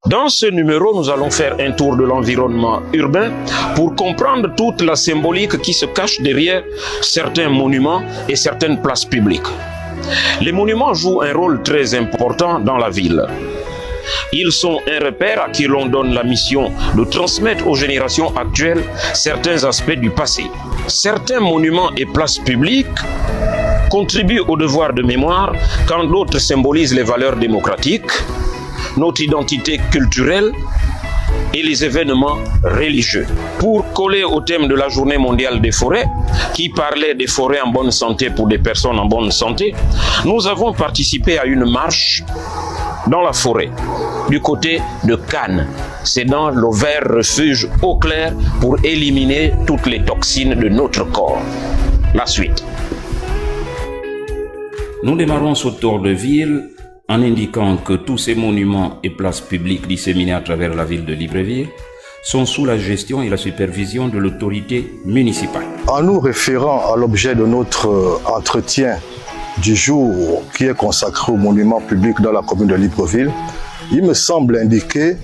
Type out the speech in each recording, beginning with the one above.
Dans ce numéro, nous allons faire un tour de l'environnement urbain pour comprendre toute la symbolique qui se cache derrière certains monuments et certaines places publiques. Les monuments jouent un rôle très important dans la ville. Ils sont un repère à qui l'on donne la mission de transmettre aux générations actuelles certains aspects du passé. Certains monuments et places publiques contribuent au devoir de mémoire, quand d'autres symbolisent les valeurs démocratiques, notre identité culturelle et les événements religieux. Pour coller au thème de la Journée mondiale des forêts, qui parlait des forêts en bonne santé pour des personnes en bonne santé, nous avons participé à une marche dans la forêt, du côté de Cannes. C'est dans le vert refuge eau claire pour éliminer toutes les toxines de notre corps. La suite. Nous démarrons ce tour de ville en indiquant que tous ces monuments et places publiques disséminés à travers la ville de Libreville sont sous la gestion et la supervision de l'autorité municipale. En nous référant à l'objet de notre entretien du jour qui est consacré aux monuments publics dans la commune de Libreville, il me semble indiqué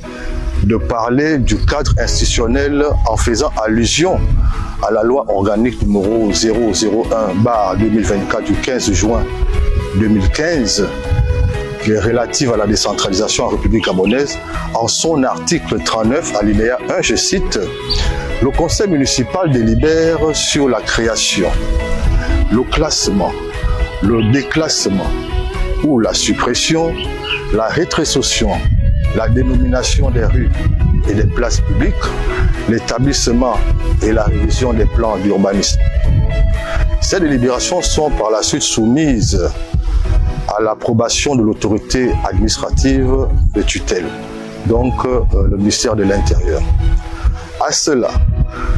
de parler du cadre institutionnel en faisant allusion à la loi organique numéro 001/2024 du 15 juin 2015 qui est relative à la décentralisation en République gabonaise. En son article 39, alinéa 1, je cite, « Le conseil municipal délibère sur la création, le classement, le déclassement ou la suppression, la rétrocession, la dénomination des rues et des places publiques, l'établissement et la révision des plans d'urbanisme. Ces délibérations sont par la suite soumises à l'approbation de l'autorité administrative de tutelle, donc le ministère de l'Intérieur. À cela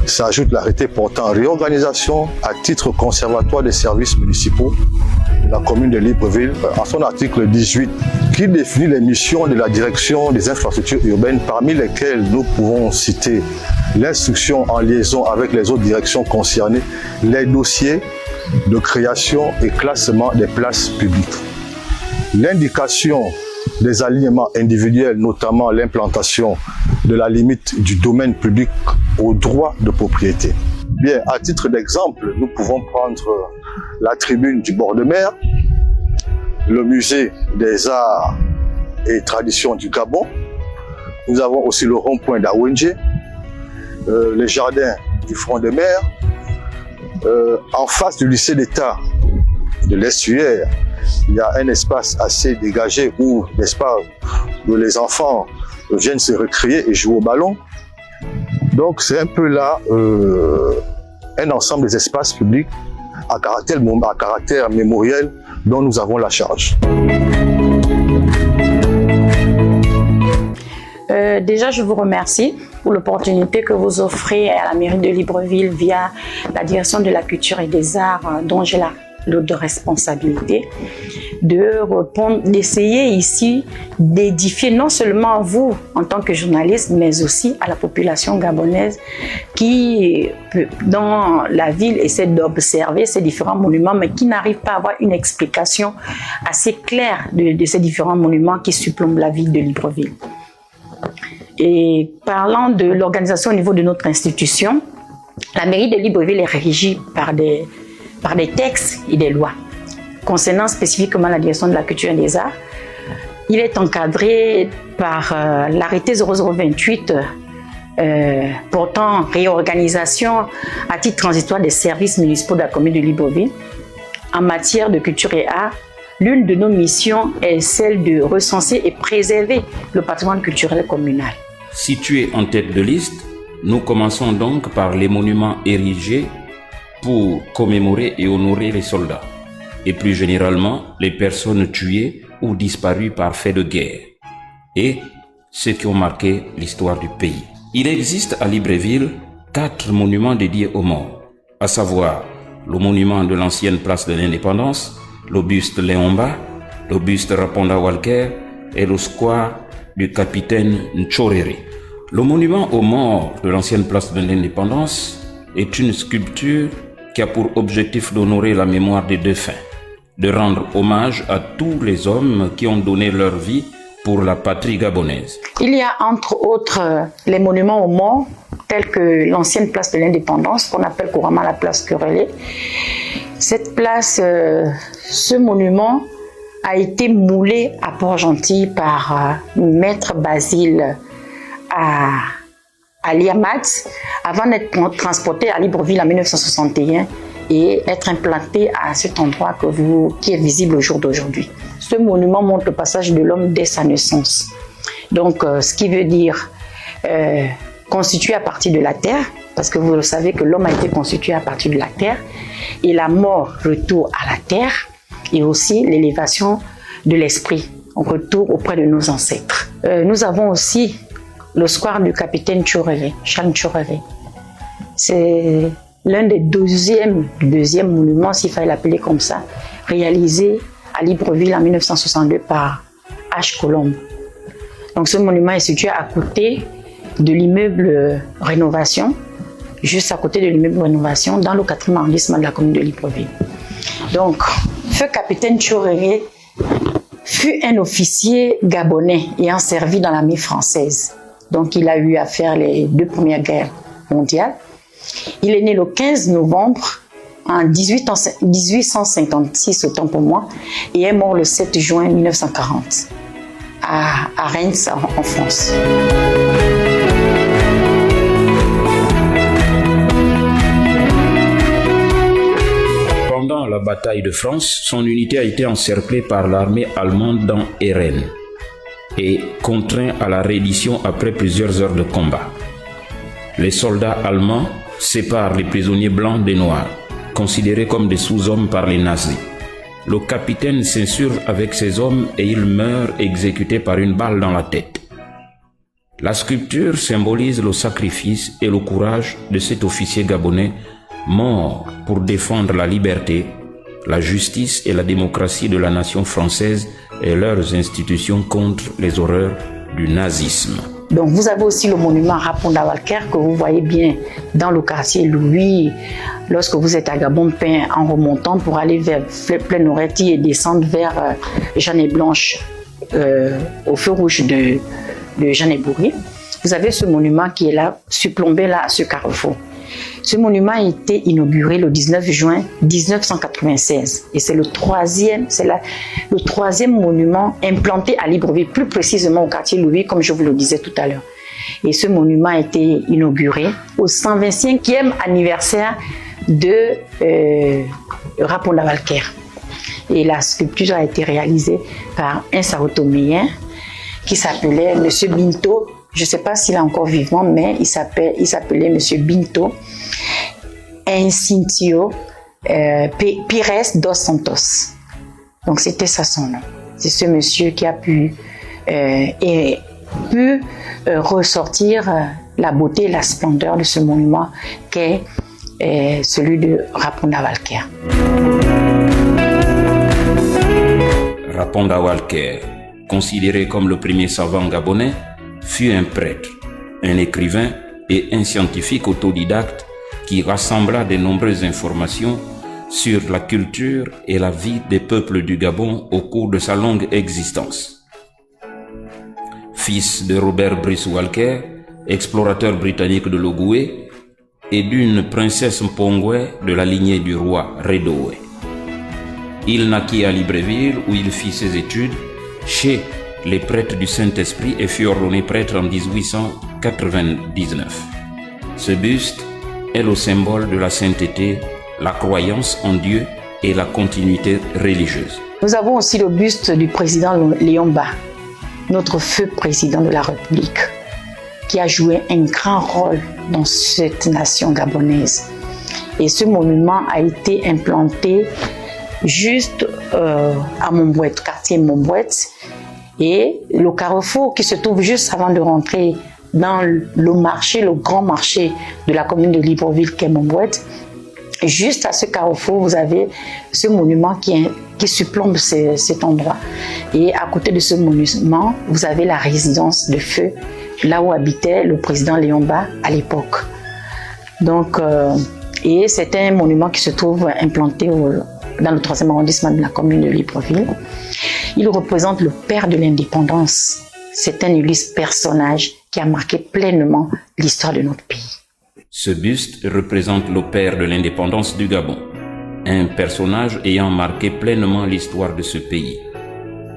s'ajoute l'arrêté portant réorganisation à titre conservatoire des services municipaux de la commune de Libreville, en son article 18, qui définit les missions de la direction des infrastructures urbaines, parmi lesquelles nous pouvons citer l'instruction en liaison avec les autres directions concernées, les dossiers de création et classement des places publiques. L'indication des alignements individuels, notamment l'implantation de la limite du domaine public au droit de propriété. Bien, à titre d'exemple, nous pouvons prendre la tribune du bord de mer, le musée des arts et traditions du Gabon. Nous avons aussi le rond-point d'Awendje, les jardins du front de mer, en face du lycée d'État de l'Estuaire. Il y a un espace assez dégagé où, n'est-ce pas, où les enfants viennent se recréer et jouer au ballon. Donc c'est un peu là un ensemble des espaces publics à caractère mémoriel dont nous avons la charge. Déjà, je vous remercie pour l'opportunité que vous offrez à la mairie de Libreville via la direction de la culture et des arts dont j'ai la lourde de responsabilité, d'essayer ici d'édifier non seulement vous en tant que journaliste, mais aussi à la population gabonaise qui, dans la ville, essaie d'observer ces différents monuments, mais qui n'arrive pas à avoir une explication assez claire de ces différents monuments qui surplombent la ville de Libreville. Et parlant de l'organisation au niveau de notre institution, la mairie de Libreville est régie par des textes et des lois. Concernant spécifiquement la direction de la culture et des arts, il est encadré par l'arrêté 0028 portant réorganisation à titre transitoire des services municipaux de la commune de Libreville. En matière de culture et art, l'une de nos missions est celle de recenser et préserver le patrimoine culturel communal. Situé en tête de liste, nous commençons donc par les monuments érigés pour commémorer et honorer les soldats, et plus généralement les personnes tuées ou disparues par fait de guerre, et ceux qui ont marqué l'histoire du pays. Il existe à Libreville 4 monuments dédiés aux morts, à savoir le monument de l'ancienne place de l'Indépendance, le buste Léomba, le buste Raponda Walker et le square du capitaine Nchorere. Le monument aux morts de l'ancienne place de l'Indépendance est une sculpture qui a pour objectif d'honorer la mémoire des défunts, de rendre hommage à tous les hommes qui ont donné leur vie pour la patrie gabonaise. Il y a entre autres les monuments aux morts, tels que l'ancienne place de l'Indépendance, qu'on appelle couramment la place Querellé. Cette place, ce monument a été moulé à Port-Gentil par Maître Basile à Liamat, avant d'être transporté à Libreville en 1961 et être implanté à cet endroit qui est visible au jour d'aujourd'hui. Ce monument montre le passage de l'homme dès sa naissance. Donc, ce qui veut dire constitué à partir de la terre, parce que vous le savez que l'homme a été constitué à partir de la terre, et la mort, retour à la terre, et aussi l'élévation de l'esprit, on retourne auprès de nos ancêtres. Nous avons aussi le square du capitaine Tchoréré, Charles Tchoréré. C'est l'un des deuxième monuments, s'il fallait l'appeler comme ça, réalisé à Libreville en 1962 par H. Colombe. Donc ce monument est situé à côté de l'immeuble Rénovation, juste à côté de l'immeuble Rénovation, dans le 4e arrondissement de la commune de Libreville. Donc, feu capitaine Tchoréré fut un officier gabonais ayant servi dans l'armée française. Donc, il a eu à faire les 2 premières guerres mondiales. Il est né le 15 novembre en 1856, autant pour moi, et est mort le 7 juin 1940 à Reims, en France. Pendant la bataille de France, son unité a été encerclée par l'armée allemande dans Ehren et contraint à la reddition après plusieurs heures de combat. Les soldats allemands séparent les prisonniers blancs des noirs, considérés comme des sous-hommes par les nazis. Le capitaine s'insurge avec ses hommes et il meurt exécuté par une balle dans la tête. La sculpture symbolise le sacrifice et le courage de cet officier gabonais mort pour défendre la liberté, la justice et la démocratie de la nation française et leurs institutions contre les horreurs du nazisme. Donc vous avez aussi le monument Raponda Walker que vous voyez bien dans le quartier Louis lorsque vous êtes à Gabon-Pain en remontant pour aller vers Plein-Oretti et descendre vers Jeanne et Blanche au feu rouge de Jeanne et Bourri. Vous avez ce monument qui est là, surplombé là à ce carrefour. Ce monument a été inauguré le 19 juin 1996 et c'est le troisième monument implanté à Libreville, plus précisément au quartier Louis, comme je vous le disais tout à l'heure. Et ce monument a été inauguré au 125e anniversaire de Raponda Walker. Et la sculpture a été réalisée par un Sao-Toméen qui s'appelait Monsieur Binto. Je ne sais pas s'il est encore vivant, mais il s'appelait Monsieur Binto Incintio Pires dos Santos. Donc c'était ça son nom. C'est ce monsieur qui a pu ressortir la beauté et la splendeur de ce monument qu'est celui de Raponda Walker. Raponda Walker, considéré comme le premier savant gabonais, fut un prêtre, un écrivain et un scientifique autodidacte qui rassembla de nombreuses informations sur la culture et la vie des peuples du Gabon au cours de sa longue existence. Fils de Robert Bruce Walker, explorateur britannique de l'Ogooué, et d'une princesse Mpongwe de la lignée du roi Redowe. Il naquit à Libreville où il fit ses études chez les prêtres du Saint-Esprit et fut ordonné prêtre en 1899. Ce buste est le symbole de la sainteté, la croyance en Dieu et la continuité religieuse. Nous avons aussi le buste du président Léon Ba, notre feu président de la République, qui a joué un grand rôle dans cette nation gabonaise. Et ce monument a été implanté juste à Montbouette, quartier Montbouette, et le carrefour qui se trouve juste avant de rentrer dans le marché, le grand marché de la commune de Libreville, qui est Montbouette. Juste à ce carrefour, vous avez ce monument qui surplombe cet endroit. Et à côté de ce monument, vous avez la résidence de feu là où habitait le président Léon-Mba à l'époque. Donc, et c'est un monument qui se trouve implanté dans le 3e arrondissement de la commune de Libreville. Il représente le père de l'indépendance. C'est un illustre personnage qui a marqué pleinement l'histoire de notre pays. Ce buste représente le père de l'indépendance du Gabon, un personnage ayant marqué pleinement l'histoire de ce pays.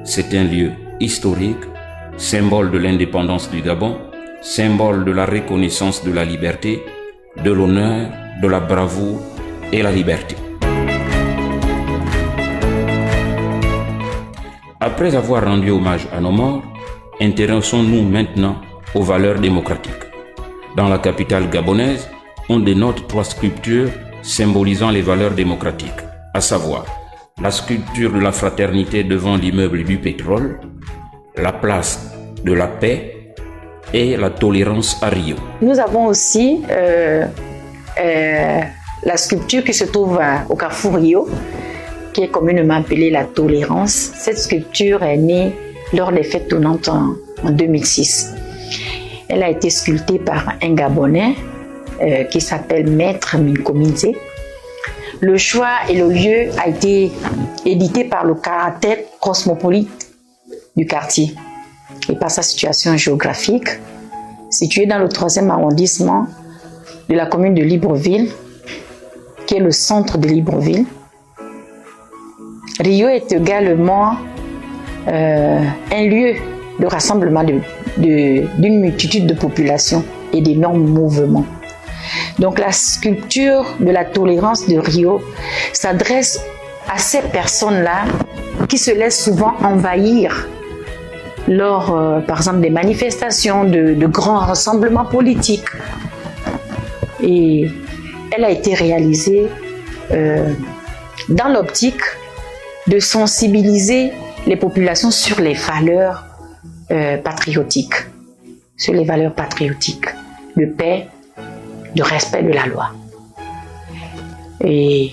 C'est un lieu historique, symbole de l'indépendance du Gabon, symbole de la reconnaissance de la liberté, de l'honneur, de la bravoure et la liberté. Après avoir rendu hommage à nos morts, intéressons-nous maintenant aux valeurs démocratiques. Dans la capitale gabonaise, on dénote 3 sculptures symbolisant les valeurs démocratiques, à savoir la sculpture de la fraternité devant l'immeuble du pétrole, la place de la paix et la tolérance à Rio. Nous avons aussi la sculpture qui se trouve au carrefour Rio, qui est communément appelée la tolérance. Cette sculpture est née lors des fêtes tournantes en 2006. Elle a été sculptée par un Gabonais qui s'appelle Maître Minkominze. Le choix et le lieu a été édité par le caractère cosmopolite du quartier et par sa situation géographique, située dans le 3e arrondissement de la commune de Libreville, qui est le centre de Libreville. Rio est également un lieu de rassemblement d'une multitude de populations et d'énormes mouvements. Donc la sculpture de la tolérance de Rio s'adresse à ces personnes-là qui se laissent souvent envahir lors, par exemple, des manifestations, de grands rassemblements politiques. Et elle a été réalisée dans l'optique de sensibiliser les populations sur les valeurs patriotiques, de paix, de respect de la loi. Et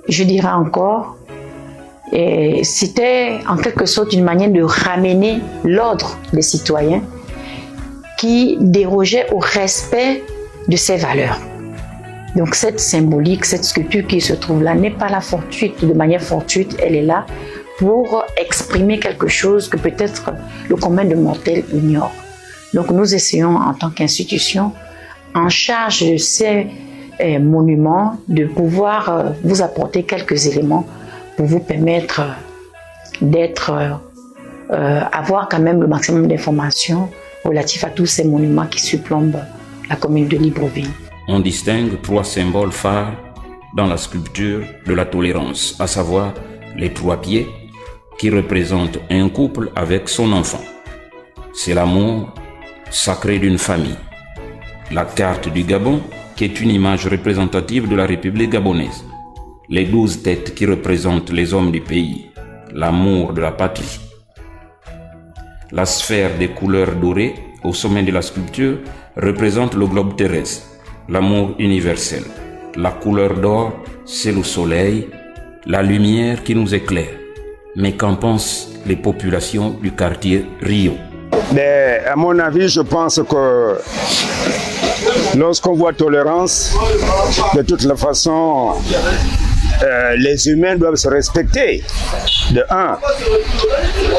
je dirais encore, c'était en quelque sorte une manière de ramener l'ordre des citoyens qui dérogeaient au respect de ces valeurs. Donc cette symbolique, cette sculpture qui se trouve là n'est pas là de manière fortuite, elle est là pour exprimer quelque chose que peut-être le commun de mortels ignore. Donc nous essayons en tant qu'institution en charge de ces monuments de pouvoir vous apporter quelques éléments pour vous permettre avoir quand même le maximum d'informations relatives à tous ces monuments qui surplombent la commune de Libreville. On distingue 3 symboles phares dans la sculpture de la tolérance, à savoir les 3 pieds qui représentent un couple avec son enfant. C'est l'amour sacré d'une famille. La carte du Gabon, qui est une image représentative de la République gabonaise. Les 12 têtes qui représentent les hommes du pays, l'amour de la patrie. La sphère des couleurs dorées au sommet de la sculpture représente le globe terrestre, l'amour universel. La couleur d'or, c'est le soleil, la lumière qui nous éclaire. Mais qu'en pensent les populations du quartier Rio? Mais à mon avis, je pense que lorsqu'on voit tolérance, de toute la façon, les humains doivent se respecter, de 1.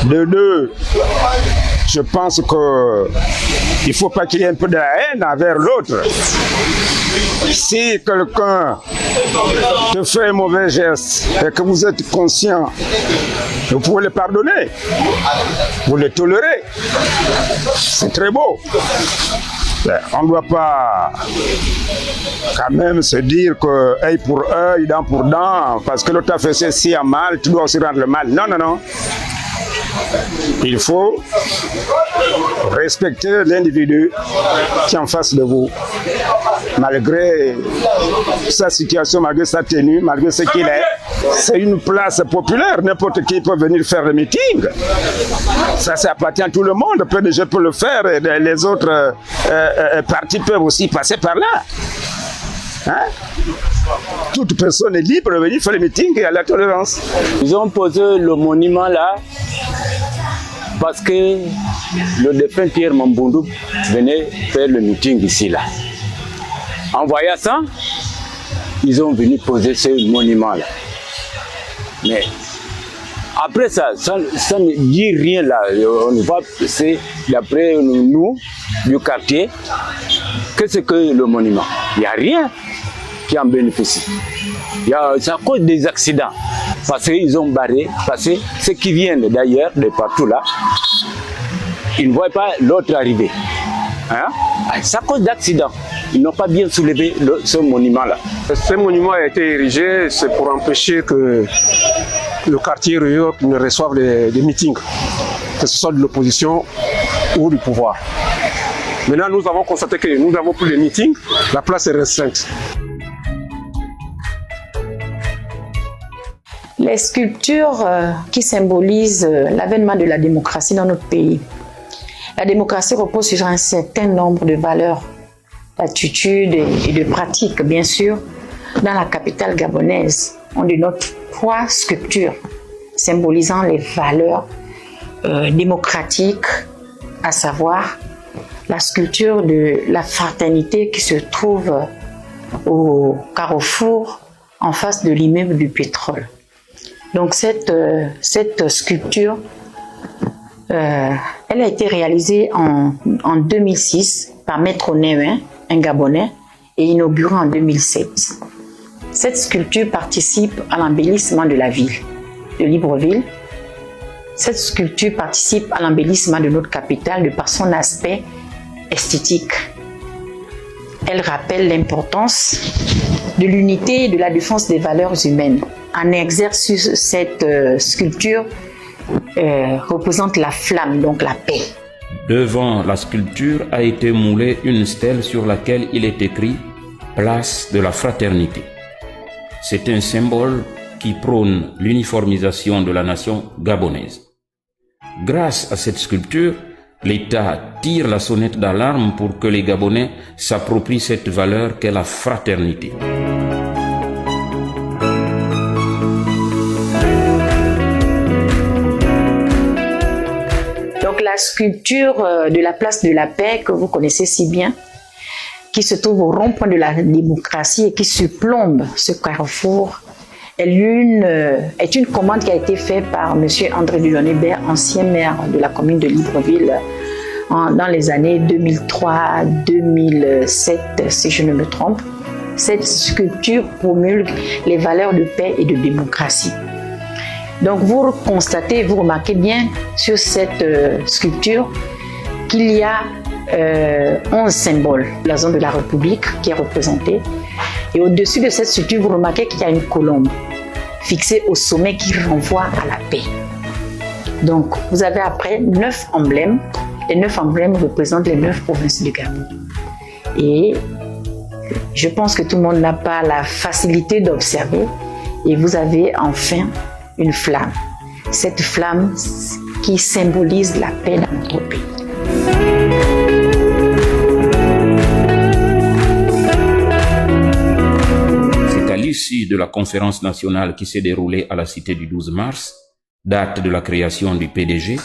De 2, je pense qu'il ne faut pas qu'il y ait un peu de haine envers l'autre. Si quelqu'un te fait un mauvais geste et que vous êtes conscient, vous pouvez le pardonner, vous le tolérez. C'est très beau. On ne doit pas quand même se dire que œil pour œil, dent pour dent, parce que l'autre a fait ceci à mal, tu dois aussi rendre le mal. Non, non, non. Il faut respecter l'individu qui est en face de vous, malgré sa situation, malgré sa tenue, malgré ce qu'il est. C'est une place populaire, n'importe qui peut venir faire le meeting. Ça appartient à tout le monde, je peux le faire et les autres partis peuvent aussi passer par là. Hein? Toute personne est libre de venir faire le meeting et à la tolérance. Ils ont posé le monument là parce que le défunt Pierre Mamboundou venait faire le meeting ici là. En voyant ça, ils ont venu poser ce monument-là. Mais après ça ne dit rien là. On va, c'est d'après nous, du quartier, qu'est-ce que le monument? Il n'y a rien qui en bénéficie. C'est à cause des accidents. Parce qu'ils ont barré, parce que ceux qui viennent d'ailleurs, de partout là, ils ne voient pas l'autre arriver. Hein? C'est à cause d'accidents. Ils n'ont pas bien soulevé ce monument-là. Ce monument a été érigé, c'est pour empêcher que le quartier Rio ne reçoive des meetings, que ce soit de l'opposition ou du pouvoir. Maintenant, nous avons constaté que nous n'avons plus de meetings, la place est restreinte. Les sculptures qui symbolisent l'avènement de la démocratie dans notre pays. La démocratie repose sur un certain nombre de valeurs, d'attitudes et de pratiques, bien sûr. Dans la capitale gabonaise, on dénote 3 sculptures symbolisant les valeurs démocratiques, à savoir la sculpture de la fraternité qui se trouve au carrefour en face de l'immeuble du pétrole. Donc cette sculpture, elle a été réalisée en 2006 par Maître Néwin, un Gabonais, et inaugurée en 2007. Cette sculpture participe à l'embellissement de la ville de Libreville. Cette sculpture participe à l'embellissement de notre capitale de par son aspect esthétique. Elle rappelle l'importance de l'unité et de la défense des valeurs humaines. En exercice, cette sculpture représente la flamme, donc la paix. Devant la sculpture a été moulée une stèle sur laquelle il est écrit « Place de la fraternité ». C'est un symbole qui prône l'uniformisation de la nation gabonaise. Grâce à cette sculpture, l'État tire la sonnette d'alarme pour que les Gabonais s'approprient cette valeur qu'est la fraternité. Donc la sculpture de la place de la paix que vous connaissez si bien, qui se trouve au rond-point de la démocratie et qui surplombe ce carrefour, est une commande qui a été faite par M. André Dulon-Hébert, ancien maire de la commune de Libreville, dans les années 2003-2007, si je ne me trompe. Cette sculpture promulgue les valeurs de paix et de démocratie. Donc vous constatez, vous remarquez bien sur cette sculpture qu'il y a 11 symboles. La zone de la République qui est représentée. Et au-dessus de cette sculpture, vous remarquez qu'il y a une colombe fixée au sommet qui renvoie à la paix. Donc vous avez après 9 emblèmes. Les 9 emblèmes représentent les 9 provinces du Gabon. Et je pense que tout le monde n'a pas la facilité d'observer. Et vous avez enfin une flamme. Cette flamme qui symbolise la paix dans notre pays. C'est à l'issue de la conférence nationale qui s'est déroulée à la cité du 12 mars, date de la création du PDG,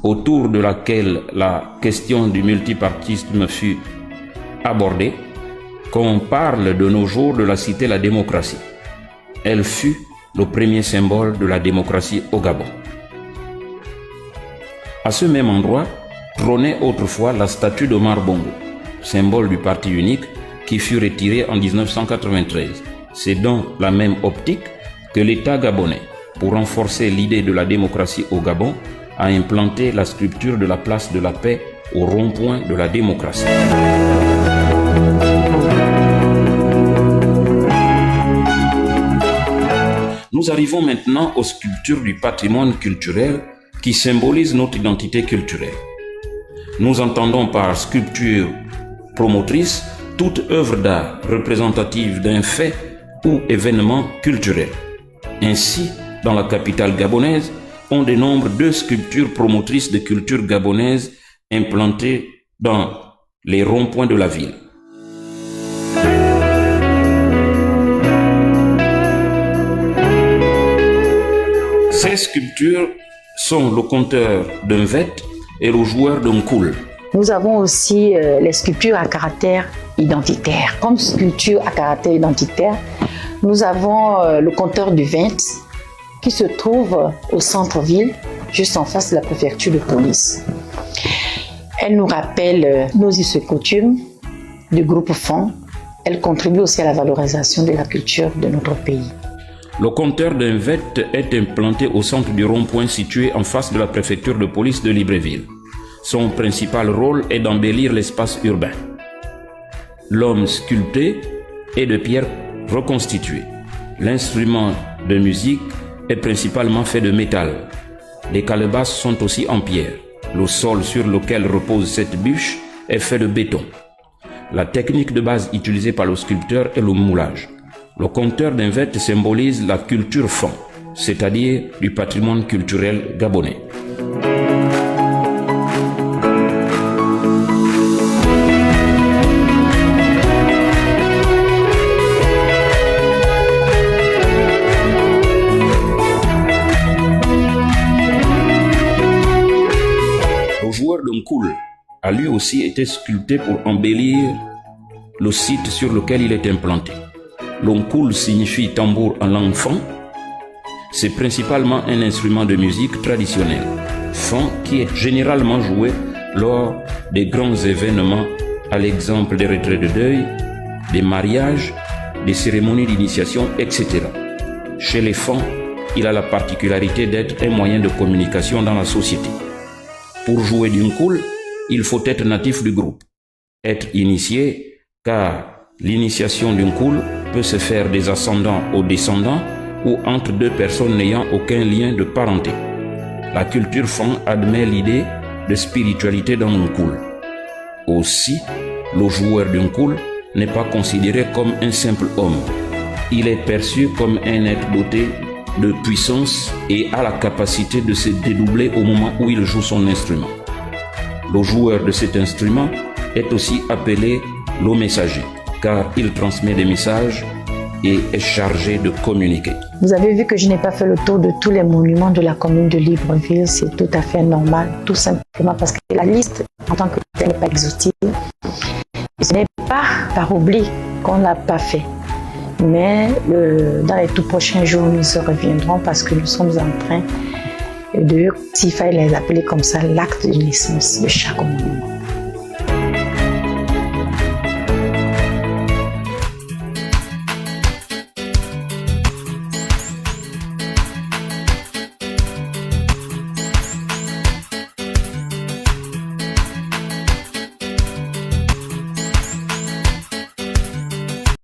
autour de laquelle la question du multipartisme fut abordée, qu'on parle de nos jours de la cité la démocratie. Elle fut le premier symbole de la démocratie au Gabon. À ce même endroit trônait autrefois la statue d'Omar Bongo, symbole du parti unique qui fut retiré en 1993. C'est dans la même optique que l'État gabonais, pour renforcer l'idée de la démocratie au Gabon, a implanté la sculpture de la place de la paix au rond-point de la démocratie. Nous arrivons maintenant aux sculptures du patrimoine culturel qui symbolisent notre identité culturelle. Nous entendons par sculpture promotrice toute œuvre d'art représentative d'un fait ou événement culturel. Ainsi, dans la capitale gabonaise, on dénombre 2 sculptures promotrices de culture gabonaise implantées dans les ronds-points de la ville. Ces sculptures sont le conteur d'un vêt et le joueur d'un koul. Nous avons aussi les sculptures à caractère identitaire. Comme sculpture à caractère identitaire, nous avons le compteur du 20 qui se trouve au centre-ville, juste en face de la préfecture de police. Elle nous rappelle nos us et coutumes du groupe FON. Elle contribue aussi à la valorisation de la culture de notre pays. Le compteur d'un vêt est implanté au centre du rond-point situé en face de la préfecture de police de Libreville. Son principal rôle est d'embellir l'espace urbain. L'homme sculpté est de pierre reconstituée. L'instrument de musique est principalement fait de métal. Les calebasses sont aussi en pierre. Le sol sur lequel repose cette bûche est fait de béton. La technique de base utilisée par le sculpteur est le moulage. Le compteur d'un vêt symbolise la culture fon, c'est-à-dire du patrimoine culturel gabonais. Le joueur d'un koul a lui aussi été sculpté pour embellir le site sur lequel il est implanté. L'onkoul signifie tambour en langue fon. C'est principalement un instrument de musique traditionnel, fon, qui est généralement joué lors des grands événements, à l'exemple des retraits de deuil, des mariages, des cérémonies d'initiation, etc. Chez les fons, il a la particularité d'être un moyen de communication dans la société. Pour jouer d'une koul, il faut être natif du groupe, être initié, car l'initiation d'une koul peut se faire des ascendants aux descendants ou entre deux personnes n'ayant aucun lien de parenté. La culture fon admet l'idée de spiritualité dans une koul. Aussi, le joueur d'une koul n'est pas considéré comme un simple homme. Il est perçu comme un être doté de puissance et a la capacité de se dédoubler au moment où il joue son instrument. Le joueur de cet instrument est aussi appelé le messager, car il transmet des messages et est chargé de communiquer. Vous avez vu que je n'ai pas fait le tour de tous les monuments de la commune de Libreville, c'est tout à fait normal, tout simplement parce que la liste en tant que telle n'est pas exhaustive. Et ce n'est pas par oubli qu'on ne l'a pas fait. Mais dans les tout prochains jours, nous y reviendrons parce que nous sommes en train de, s'il fallait les appeler comme ça, l'acte de naissance de chaque monument.